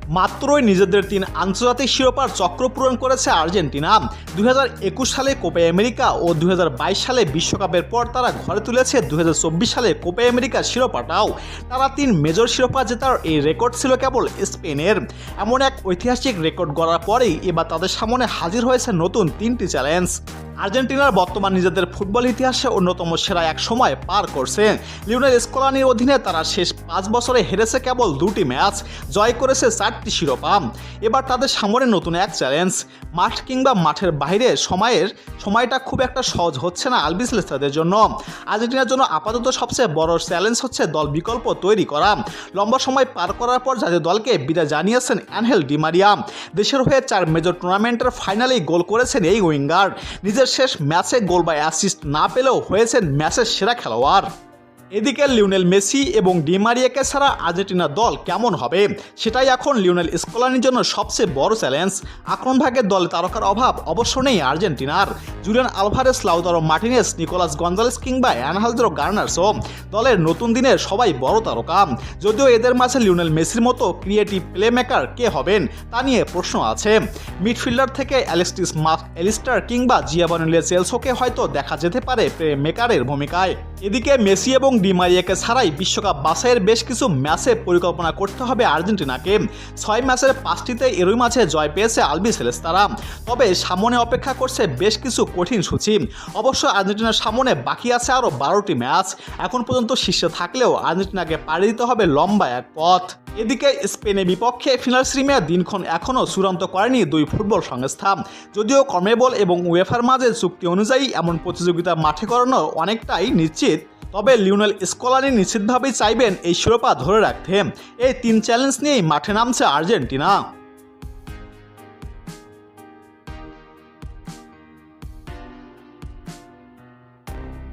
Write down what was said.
মাত্রই নিজেদের ৩ আন্তর্জাতিক শিরোপার চক্র পূরণ করেছে আর্জেন্টিনা। ২০২১ সালে কোপা আমেরিকা ও ২০২২ সালে বিশ্বকাপের পর তারা ঘরে তুলেছে ২০২৪ সালে কোপা আমেরিকার শিরোপাটাও। তারা ৩ মেজর শিরোপা জেতার এই রেকর্ড ছিল কেবল স্পেনের। এমন এক ঐতিহাসিক রেকর্ড গড়ার পরেই এবার তাদের সামনে হাজির হয়েছে নতুন ৩টি চ্যালেঞ্জ। আর্জেন্টিনার বর্তমান নিজেদের ফুটবল ইতিহাসে অন্যতম সেরা এক সময় পার করছে। লিওনেল স্কলানির অধীনে তারা শেষ ৫ বছরে হেরেছে কেবল ২টি ম্যাচ, জয় করেছে ৪টি শিরোপা। এবার তাদের সামনে নতুন এক চ্যালেঞ্জ। মাঠ কিংবা মাঠের বাইরে সময়টা খুব একটা সহজ হচ্ছে না আলবিসেলেস্তাদের জন্য। আর্জেন্টিনার জন্য আপাতত সবচেয়ে বড় চ্যালেঞ্জ হচ্ছে দল বিকল্প তৈরি করা। লম্বা সময় পার করার পর জাতীয় দলকে বিদায় জানিয়েছেন অ্যানহেল ডি মারিয়া। দেশের হয়ে ৪ মেজর টুর্নামেন্টের ফাইনালেই গোল করেছেন এই উইঙ্গার। নিজের শেষ ম্যাচে গোল বা অ্যাসিস্ট না পেলেও হয়েছেন ম্যাচের সেরা খেলোয়াড়। এদিকে লিওনেল মেসি এবং ডি মারিয়াকে ছাড়া আর্জেন্টিনার দল কেমন হবে, সেটাই এখন লিওনেল স্কলানির জন্য সবচেয়ে বড় চ্যালেঞ্জ। আক্রমণভাগের দলে তারকার অভাব অবশ্য নেই আর্জেন্টিনার। Julian Alvarez, Lautaro Martinez, Nicolas Gonzalez কিংবা অ্যানহালজো গার্নারসও দলের নতুন দিনের সবাই বড় তারকা। যদিও এদের মাঝে লিওনেল মেসির মতো ক্রিয়েটিভ প্লেমেকার কে হবেন তা নিয়ে প্রশ্ন আছে। মিডফিল্ডার থেকে অ্যালেক্সিস ম্যাকঅ্যালিস্টার কিংবা জিয়াভানি লো সেলসোকে হয়তো দেখা যেতে পারে প্লেমেকারের ভূমিকায়। এদিকে মেসি এবং ডি মারিয়াকে ছাড়াই বিশ্বকাপ বাছাইয়ের বেশ কিছু ম্যাচে পরিকল্পনা করতে হবে আর্জেন্টিনাকে। ৬ ম্যাচের ৫টিতে এরই মাঝে জয় পেয়েছে আলবিসেলেস্তারা। তবে সামনে অপেক্ষা করছে বেশ কিছু কঠিন সূচি। অবশ্য আর্জেন্টিনার সামনে বাকি আছে আরও ১২টি ম্যাচ। এখন পর্যন্ত শীর্ষে থাকলেও আর্জেন্টিনাকে পাড়ি দিতে হবে লম্বা এক পথ। এদিকে স্পেনের বিপক্ষে ফিনাল সিরিজের দিনক্ষণ এখনও চূড়ান্ত করেনি দুই ফুটবল সংস্থা। যদিও কনমেবল এবং উয়েফার মাঝে চুক্তি অনুযায়ী এমন প্রতিযোগিতা মাঠে করানো অনেকটাই নিশ্চিত। তবে লিওনেল স্কলানি নিশ্চিতভাবেই চাইবেন এই শিরোপা ধরে রাখতে। এই ৩ চ্যালেঞ্জ নিয়েই মাঠে নামছে আর্জেন্টিনা।